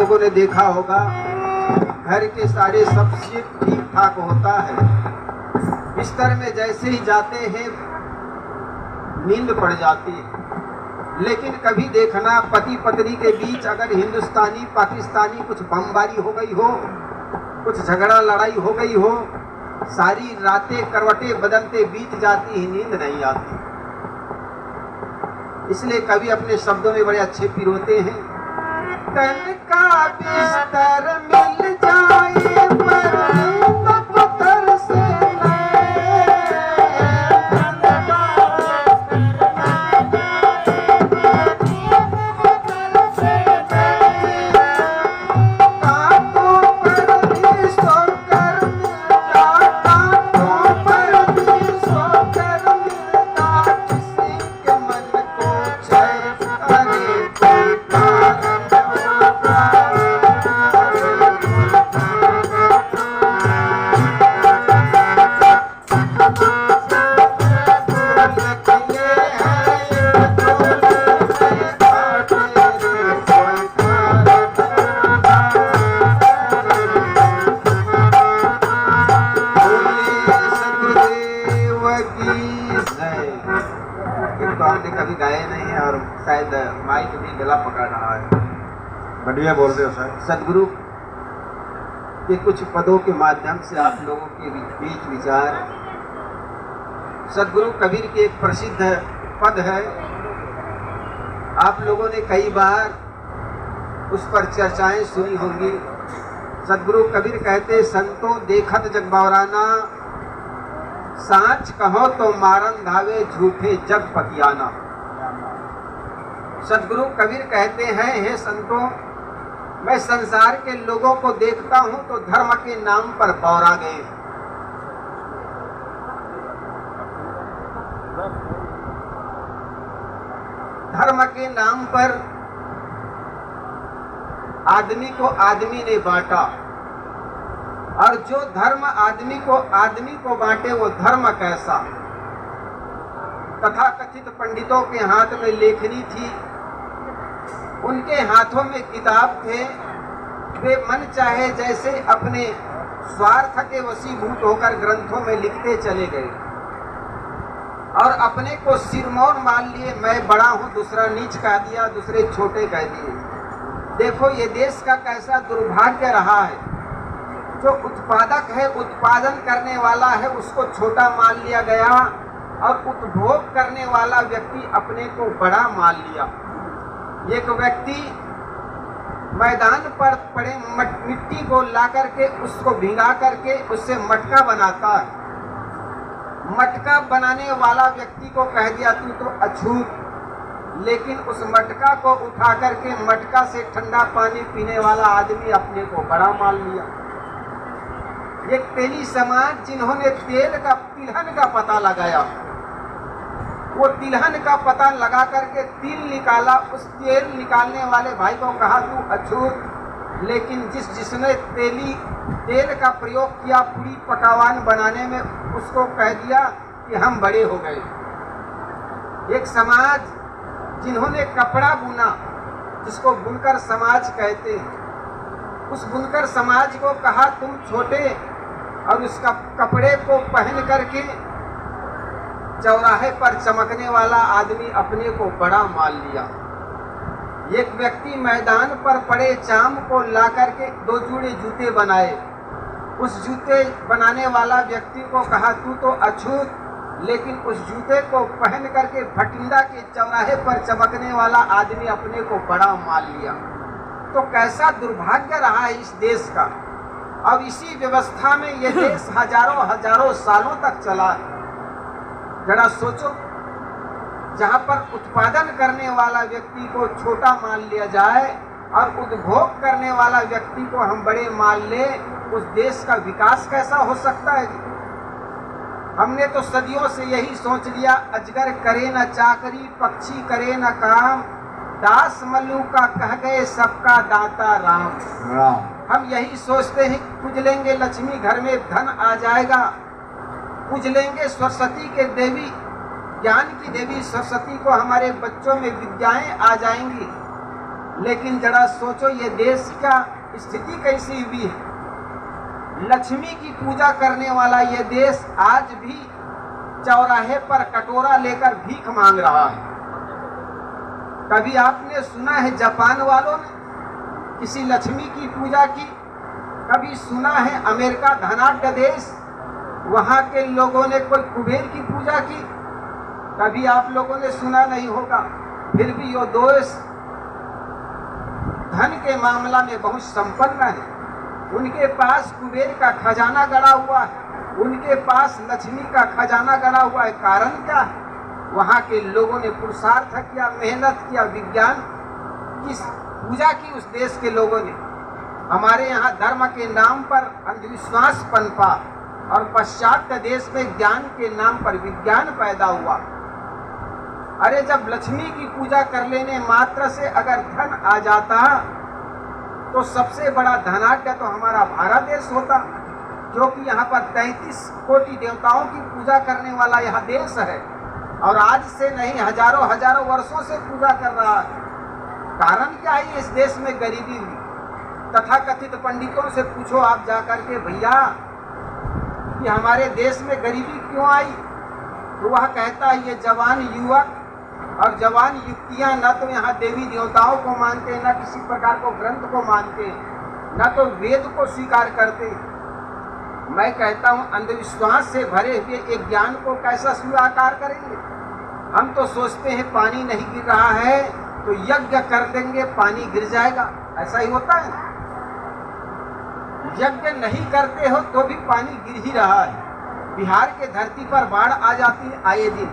लोगों ने देखा होगा, घर के सारे सब ठीक ठाक होता है, बिस्तर में जैसे ही जाते हैं नींद पड़ जाती है। लेकिन कभी देखना, पति पत्नी के बीच अगर हिंदुस्तानी पाकिस्तानी कुछ बमबारी हो गई हो, कुछ झगड़ा लड़ाई हो गई हो, सारी रातें करवटें बदलते बीत जाती ही, नींद नहीं आती। इसलिए कभी अपने शब्दों में बड़े अच्छे पिरोते हैं, तन का बिस्तर मिल जाए पर दफ्तर से कभी गाए नहीं है और शायद माइक भी गला पकड़ रहा है। बढ़िया बोल रहे हो सर। सदगुरु के कुछ पदों के माध्यम से आप लोगों के बीच विचार। सदगुरु कबीर के एक प्रसिद्ध पद है, आप लोगों ने कई बार उस पर चर्चाएं सुनी होंगी। सदगुरु कबीर कहते, संतों देखत जग बौराना, साच कहो तो मारन धावे झूठे जग पतियाना। सदगुरु कबीर कहते हैं, हे संतों, मैं संसार के लोगों को देखता हूं तो धर्म के नाम पर बौरा गए। धर्म के नाम पर आदमी को आदमी ने बांटा, और जो धर्म आदमी को बांटे वो धर्म कैसा। तथाकथित पंडितों के हाथ में लेखनी थी, उनके हाथों में किताब थे, वे मन चाहे जैसे अपने स्वार्थ के वशीभूत होकर ग्रंथों में लिखते चले गए और अपने को सिरमौर मान लिए। मैं बड़ा हूँ, दूसरा नीच कह दिया, दूसरे छोटे कह दिए। देखो ये देश का कैसा दुर्भाग्य रहा है। जो उत्पादक है, उत्पादन करने वाला है, उसको छोटा मान लिया गया और उपभोग करने वाला व्यक्ति अपने को बड़ा मान लिया। एक व्यक्ति मैदान पर पड़े मिट्टी को ला करके उसको भिगा करके उससे मटका बनाता है। मटका बनाने वाला व्यक्ति को कह दिया तू तो अछूत, लेकिन उस मटका को उठा करके मटका से ठंडा पानी पीने वाला आदमी अपने को बड़ा मान लिया। एक तेली समाज जिन्होंने तिलहन का पता लगाया, वो तिलहन का पता लगा करके तिल निकाला, उस तेल निकालने वाले भाई को कहा तू अछूत, लेकिन जिसने तेल का प्रयोग किया पूरी पकवान बनाने में, उसको कह दिया कि हम बड़े हो गए। एक समाज जिन्होंने कपड़ा बुना, जिसको बुनकर समाज कहते हैं, उस बुनकर समाज को कहा तुम छोटे, और उस कपड़े को पहन करके चौराहे पर चमकने वाला आदमी अपने को बड़ा मान लिया। एक व्यक्ति मैदान पर पड़े चाम को ला करके 2 जोड़े जूते बनाए, उस जूते बनाने वाला व्यक्ति को कहा तू तो अछूत, लेकिन उस जूते को पहन करके भटिंडा के चौराहे पर चमकने वाला आदमी अपने को बड़ा मान लिया। तो कैसा दुर्भाग्य रहा है इस देश का। अब इसी व्यवस्था में ये देश हजारों सालों तक चला है। जरा सोचो, जहाँ पर उत्पादन करने वाला व्यक्ति को छोटा मान लिया जाए और उपभोग करने वाला व्यक्ति को हम बड़े मान ले, उस देश का विकास कैसा हो सकता है। हमने तो सदियों से यही सोच लिया, अजगर करे न चाकरी, पक्षी करे न काम, दास मल्लू का कह गए सबका दाता राम। हम यही सोचते हैं, पूज लेंगे लक्ष्मी घर में धन आ जाएगा, पूज लेंगे सरस्वती के देवी, ज्ञान की देवी सरस्वती को हमारे बच्चों में विद्याएं आ जाएंगी। लेकिन जरा सोचो ये देश का स्थिति कैसी हुई है। लक्ष्मी की पूजा करने वाला ये देश आज भी चौराहे पर कटोरा लेकर भीख मांग रहा है। कभी आपने सुना है जापान वालों ने किसी लक्ष्मी की पूजा की? कभी सुना है अमेरिका धनाढ्य देश, वहां के लोगों ने कोई कुबेर की पूजा की? कभी आप लोगों ने सुना नहीं होगा। फिर भी ये देश धन के मामला में बहुत संपन्न है। उनके पास कुबेर का खजाना गड़ा हुआ है, उनके पास लक्ष्मी का खजाना गड़ा हुआ है। कारण क्या है? वहाँ के लोगों ने पुरुषार्थ किया, मेहनत किया, विज्ञान की पूजा की उस देश के लोगों ने। हमारे यहाँ धर्म के नाम पर अंधविश्वास पनपा और पाश्चात्य देश में ज्ञान के नाम पर विज्ञान पैदा हुआ। अरे जब लक्ष्मी की पूजा कर लेने मात्र से अगर धन आ जाता तो सबसे बड़ा धनाढ्य तो हमारा भारत देश होता, क्योंकि यहाँ पर 33 कोटि देवताओं की पूजा करने वाला यह देश है और आज से नहीं हजारों हजारों वर्षों से पूजा कर रहा है। कारण क्या है? इस देश में गरीबी हुई। तथाकथित पंडितों से पूछो आप जाकर के, भैया कि हमारे देश में गरीबी क्यों आई? तो वह कहता है ये जवान युवक और जवान युवतियां न तो यहाँ देवी देवताओं को मानते, न किसी प्रकार को ग्रंथ को मानते, न तो वेद को स्वीकार करते। मैं कहता हूँ अंधविश्वास से भरे हुए एक ज्ञान को कैसा स्वीकार करेंगे? हम तो सोचते हैं पानी नहीं गिर रहा है तो यज्ञ कर देंगे, पानी गिर जाएगा। ऐसा ही होता है। यज्ञ नहीं करते हो तो भी पानी गिर ही रहा है। बिहार के धरती पर बाढ़ आ जाती है आए दिन,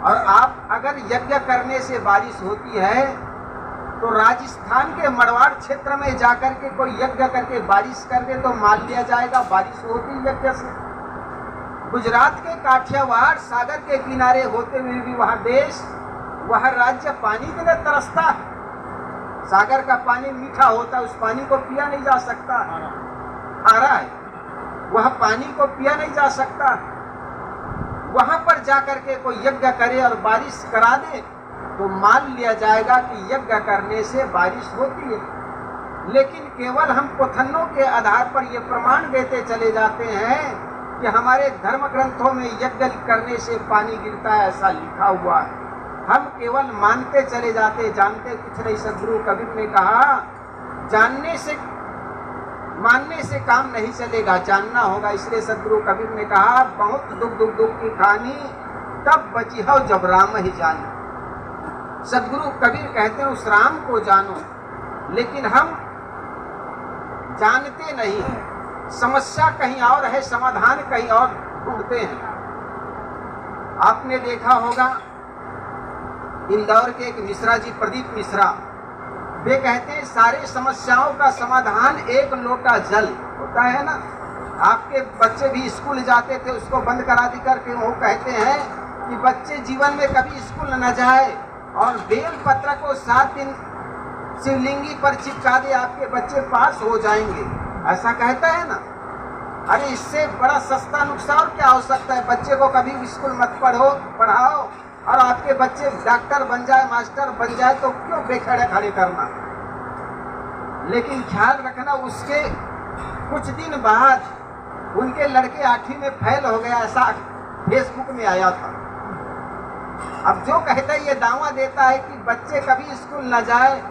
और आप अगर यज्ञ करने से बारिश होती है तो राजस्थान के मड़वाड़ क्षेत्र में जाकर के कोई यज्ञ करके बारिश कर दे तो मान लिया जाएगा बारिश होती यज्ञ से। गुजरात के काठियावाड़ सागर के किनारे होते हुए भी वह देश, वह राज्य पानी के लिए तरसता है। सागर का पानी मीठा होता है, उस पानी को पिया नहीं जा सकता, खारा है, वह पानी को पिया नहीं जा सकता। वहां पर जाकर के कोई यज्ञ करे और बारिश करा दे तो मान लिया जाएगा कि यज्ञ करने से बारिश होती है। लेकिन केवल हम कथनों के आधार पर ये प्रमाण देते चले जाते हैं कि हमारे धर्म ग्रंथों में यज्ञ करने से पानी गिरता है, ऐसा लिखा हुआ है। हम केवल मानते चले जाते, जानते कुछ नहीं। सदगुरु कबीर ने कहा जानने से मानने से काम नहीं चलेगा, जानना होगा। इसलिए सदगुरु कबीर ने कहा बहुत दुख दुख दुख की कहानी तब बची हो जब राम ही जाने। सदगुरु कबीर कहते हैं उस राम को जानो, लेकिन हम जानते नहीं हैं। समस्या कहीं और है, समाधान कहीं और ढूंढते हैं। आपने देखा होगा इंदौर के एक मिश्रा जी, प्रदीप मिश्रा, वे कहते हैं सारी समस्याओं का समाधान एक लोटा जल होता है ना। आपके बच्चे भी स्कूल जाते थे, उसको बंद करा दी करके वो कहते हैं कि बच्चे जीवन में कभी स्कूल न जाए और बेल पत्र को 7 दिन शिवलिंगी पर चिपका दे, आपके बच्चे पास हो जाएंगे, ऐसा कहता है ना। अरे इससे बड़ा सस्ता नुकसान क्या हो सकता है? बच्चे को कभी स्कूल मत पढ़ाओ और आपके बच्चे डॉक्टर बन जाए, मास्टर बन जाए तो क्यों बेखड़े खड़े करना। लेकिन ख्याल रखना उसके कुछ दिन बाद उनके लड़के 8वीं में फेल हो गया, ऐसा फेसबुक में आया था। अब जो कहता है ये दावा देता है कि बच्चे कभी स्कूल न जाए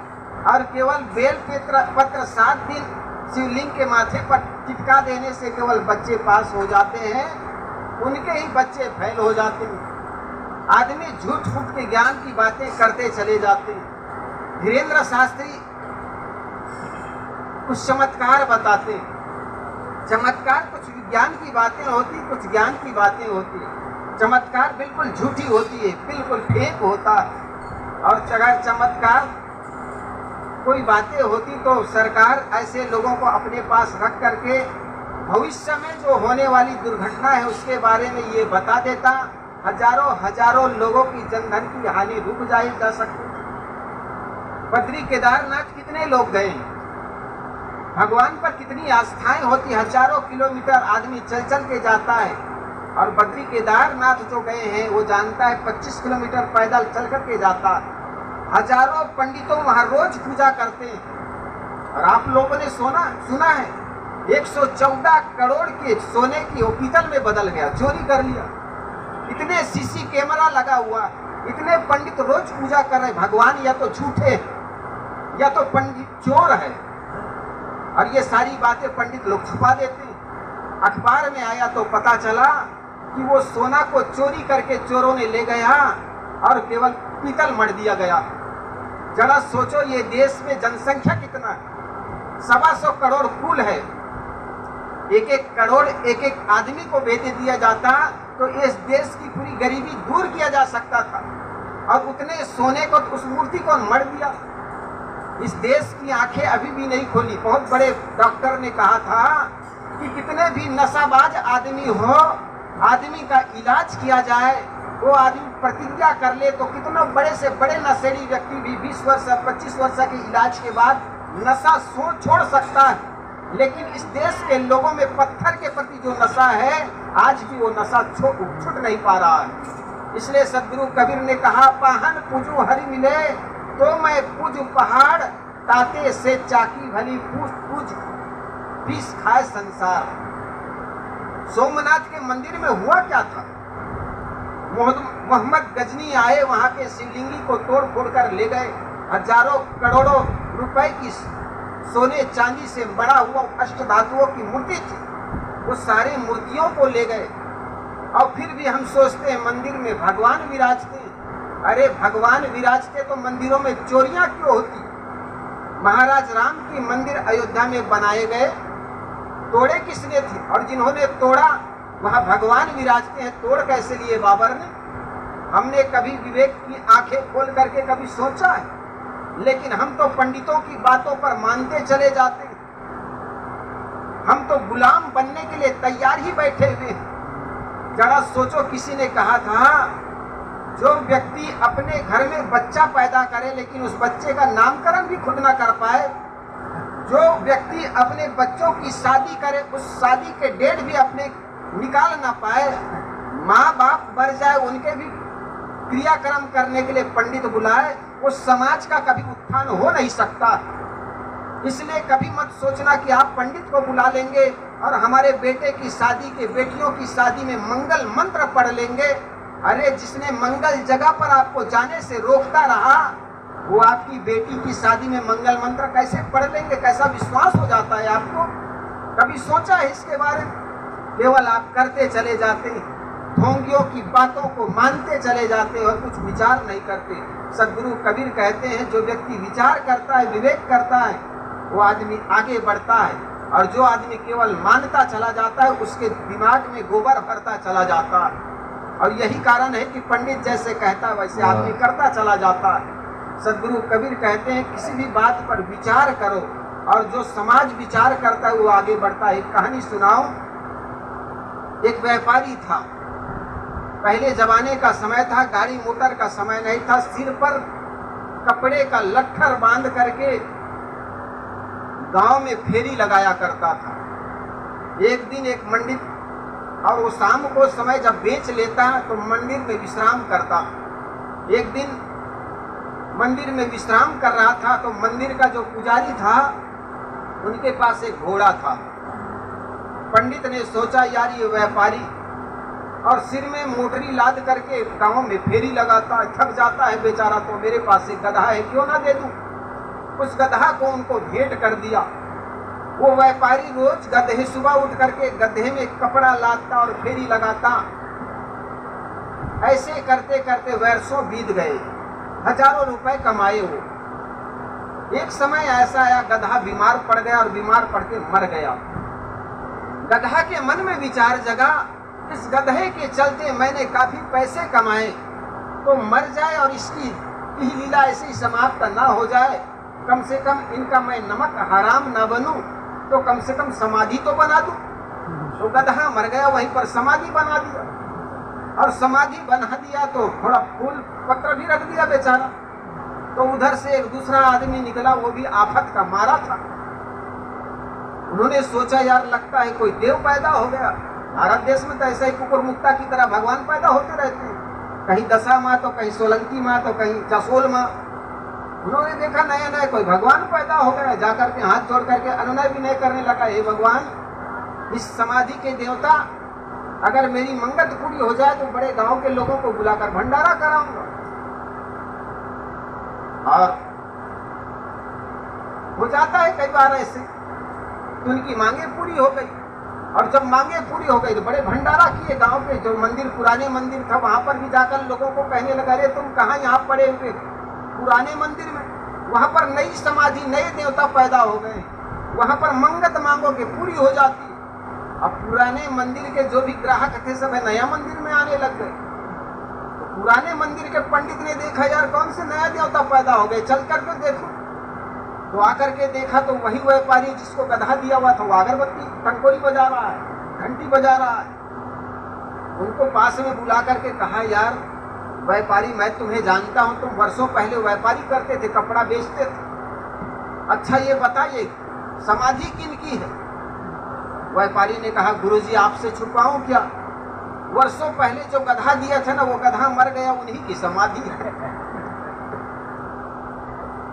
और केवल बेल पत्र 7 दिन शिवलिंग के माथे पर चिपका देने से केवल बच्चे पास हो जाते हैं, उनके ही बच्चे फेल हो जाते हैं। आदमी झूठ फूट के ज्ञान की बातें करते चले जाते हैं। धीरेन्द्र शास्त्री कुछ चमत्कार बताते हैं। चमत्कार कुछ विज्ञान की बातें होती, कुछ ज्ञान की बातें होती है। चमत्कार बिल्कुल झूठी होती है, बिल्कुल फेक होता है। और अगर चमत्कार कोई बातें होती तो सरकार ऐसे लोगों को अपने पास रख करके भविष्य में जो होने वाली दुर्घटना है उसके बारे में ये बता देता, हजारों लोगों की जनधन की हानि रुक जा सकती। बद्री केदारनाथ कितने लोग गए, भगवान पर कितनी आस्थाएं होती, हजारों किलोमीटर आदमी चल के जाता है। और बद्री केदारनाथ जो गए हैं वो जानता है 25 किलोमीटर पैदल चल करके जाता है। हजारों पंडितों वहां रोज पूजा करते हैं। और आप लोगों ने सुना है 114 करोड़ के सोने की वो पीतल में बदल गया, चोरी कर लिया। इतने सीसी कैमरा लगा हुआ, इतने पंडित रोज पूजा कर रहे। भगवान या तो झूठे या तो पंडित चोर है। और ये सारी बातें पंडित लोग छुपा देते हैं। अखबार में आया तो पता चला कि वो सोना को चोरी करके चोरों ने ले गया और केवल पीतल मढ़ दिया गया। जरा सोचो ये देश में जनसंख्या कितना है, 125 करोड़ कुल है। एक एक करोड़ एक एक आदमी को भेज दिया जाता तो इस देश की पूरी गरीबी दूर किया जा सकता था। और उतने सोने को उस मूर्ति को मढ़ दिया। इस देश की आंखें अभी भी नहीं खोली। बहुत बड़े डॉक्टर ने कहा था कि कितने भी नशाबाज आदमी हो, आदमी का इलाज किया जाए, वो आदमी प्रतिज्ञा कर ले तो कितना बड़े से बड़े नशेड़ी व्यक्ति भी 20 वर्ष 25 वर्ष के इलाज के बाद नशा छोड़ सकता है। लेकिन इस देश के लोगों में पत्थर के प्रति जो नशा है, आज भी वो नशा छूट नहीं पा रहा है। इसलिए सदगुरु कबीर ने कहा, पाहन पूजू हरि मिले तो मैं पूजू पहाड़, ताते से चाकी भली पूज पीस खाए संसार। सोमनाथ के मंदिर में हुआ क्या था? मोहम्मद गजनी आए, वहां के शिवलिंगी को तोड़ फोड़ कर ले गए। हजारों करोड़ों रुपए की सोने चांदी से बड़ा हुआ अष्ट धातुओं की मूर्ति थी, वो सारे मूर्तियों को ले गए। और फिर भी हम सोचते हैं मंदिर में भगवान विराजते। अरे भगवान विराजते तो मंदिरों में चोरियां क्यों होती? महाराज राम की मंदिर अयोध्या में बनाए गए, तोड़े किसने थे? और जिन्होंने तोड़ा वहां भगवान विराजते हैं, तोड़ कैसे लिए बाबर ने? हमने कभी विवेक की आंखें खोल करके कभी सोचा है? लेकिन हम तो पंडितों की बातों पर मानते चले जाते हैं। हम तो गुलाम बनने के लिए तैयार ही बैठे हुए हैं। जरा सोचो, किसी ने कहा था जो व्यक्ति अपने घर में बच्चा पैदा करे लेकिन उस बच्चे का नामकरण भी खुद ना कर पाए, जो व्यक्ति अपने बच्चों की शादी करे उस शादी के डेट भी अपने निकाल ना पाए, माँ बाप मर जाए उनके भी क्रियाक्रम करने के लिए पंडित बुलाए, उस समाज का कभी उत्थान हो नहीं सकता। इसलिए कभी मत सोचना कि आप पंडित को बुला लेंगे और हमारे बेटे की शादी के बेटियों की शादी में मंगल मंत्र पढ़ लेंगे। अरे जिसने मंगल जगह पर आपको जाने से रोकता रहा, वो आपकी बेटी की शादी में मंगल मंत्र कैसे पढ़ लेंगे? कैसा विश्वास हो जाता है आपको? कभी सोचा है इसके बारे में? केवल आप करते चले जाते हैं, ढोंगियों की बातों को मानते चले जाते और कुछ विचार नहीं करते। सदगुरु कबीर कहते हैं, जो व्यक्ति विचार करता है, विवेक करता है, वो आदमी आगे बढ़ता है। और जो आदमी केवल मानता चला जाता है, उसके दिमाग में गोबर भरता चला जाता है। और यही कारण है कि पंडित जैसे कहता है वैसे आदमी करता चला जाता है। सदगुरु कबीर कहते हैं, किसी भी बात पर विचार करो और जो समाज विचार करता है वो आगे बढ़ता है। एक कहानी सुनाओ। एक व्यापारी था, पहले जमाने का समय था, गाड़ी मोटर का समय नहीं था। सिर पर कपड़े का लट्ठर बांध करके गांव में फेरी लगाया करता था। एक दिन एक मंडित, और वो शाम को समय जब बेच लेता तो मंदिर में विश्राम करता। एक दिन मंदिर में विश्राम कर रहा था तो मंदिर का जो पुजारी था उनके पास एक घोड़ा था। पंडित ने सोचा, यार ये व्यापारी और सिर में मोटरी लाद करके गांव में फेरी लगाता है, थक जाता है बेचारा, तो मेरे पास एक गधा है, क्यों ना दे दूं। उस गधा को उनको भेंट कर दिया। वो व्यापारी रोज गधे, सुबह उठ करके गधे में कपड़ा लादता और फेरी लगाता। ऐसे करते करते वर्षों बीत गए, हजारों रुपए कमाए वो। एक समय ऐसा आया, गधा बीमार पड़ गया और बीमार पड़ के मर गया। गधा के मन में विचार जगा, इस गधे के चलते मैंने काफी पैसे कमाए, तो मर जाए और इसकी लीला ऐसे ही समाप्त ना हो जाए। कम से कम इनका मैं नमक हराम ना बनूं, तो कम से कम समाधि तो बना दूं। तो गधा मर गया, वहीं पर समाधि बना दिया। और समाधि बना दिया तो थोड़ा फूल पत्र भी रख दिया बेचारा। तो उधर से एक दूसरा आदमी निकला, वो भी आफत का मारा था। उन्होंने सोचा, यार लगता है कोई देव पैदा हो गया। भारत देश में तो ऐसा ही कुकुर मुक्ता की तरह भगवान पैदा होते रहते हैं, कहीं दशा माँ तो कहीं सोलंकी माँ तो कहीं जसोल माँ। उन्होंने देखा नया नया कोई भगवान पैदा हो गया, जाकर के हाथ जोड़ करके अनुनय विनय करने लगा, हे भगवान इस समाधि के देवता अगर मेरी मंगत पूरी हो जाए तो बड़े गांव के लोगों को बुलाकर भंडारा कराऊंगा। और हो जाता है कई बार ऐसे, तो उनकी मांगे पूरी हो गई, और जब मांगे पूरी हो गई तो बड़े भंडारा किए। गांव के जो मंदिर, पुराने मंदिर था, वहां पर भी जाकर लोगों को कहने लगा, अरे तुम कहाँ यहाँ पड़े हुए पुराने मंदिर में, वहां पर नई समाधि, नए देवता पैदा हो गए, वहां पर मंगत मांगोगे पूरी हो जाती। अब पुराने मंदिर के जो भी ग्राहक थे सब नया मंदिर में आने लग गए। तो पुराने मंदिर के पंडित ने देखा, यार कौन से नया देवता पैदा हो गए, चल करके देखो। तो आकर के देखा तो वही व्यापारी जिसको गधा दिया हुआ था, वो अगरबत्ती टंकोरी बजा रहा है, घंटी बजा रहा है। उनको पास में बुला करके कहा, यार व्यापारी मैं तुम्हें जानता हूं, तुम वर्षों पहले व्यापारी करते थे, कपड़ा बेचते थे, अच्छा ये बताइए समाधि किनकी है? व्यापारी ने कहा, गुरुजी आपसे छुपाऊं क्या, वर्षों पहले जो गधा दिया था ना, वो गधा मर गया, उन्हीं की समाधि है।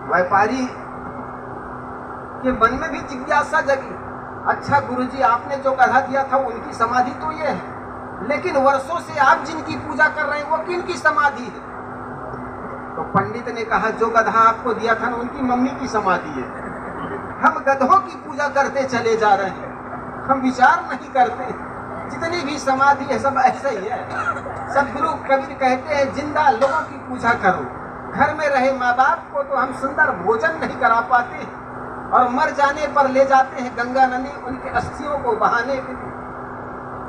व्यापारी के मन में भी जिज्ञासा जगी, अच्छा गुरुजी आपने जो गधा दिया था उनकी समाधि तो ये है, लेकिन वर्षों से आप जिनकी पूजा कर रहे हैं वो किनकी समाधि है? तो पंडित ने कहा, जो गधा आपको दिया था ना उनकी मम्मी की समाधि है। हम गधों की पूजा करते चले जा रहे हैं, हम विचार नहीं करते, जितनी भी समाधि है सब ऐसा ही है। सदगुरु कबीर कहते हैं, जिंदा लोगों की पूजा करो, घर में रहे माँ बाप को तो हम सुंदर भोजन नहीं करा पाते, और मर जाने पर ले जाते हैं गंगा नदी उनके अस्थियों को बहाने के लिए।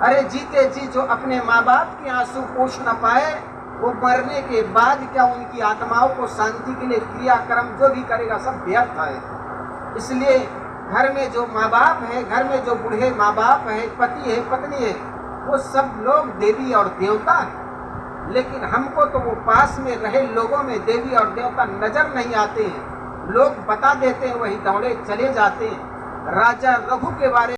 अरे जीते जी जो अपने माँ बाप के आंसू पोंछ न पाए, वो मरने के बाद क्या उनकी आत्माओं को शांति के लिए क्रियाक्रम जो भी करेगा सब व्यर्थ है। इसलिए घर में जो माँ बाप है, घर में जो बूढ़े माँ बाप है, पति है, पत्नी है, वो सब लोग देवी और देवता है। लेकिन हमको तो वो पास में रहे लोगों में देवी और देवता नजर नहीं आते हैं। लोग बता देते हैं, वही दौड़े चले जाते हैं। राजा रघु के बारे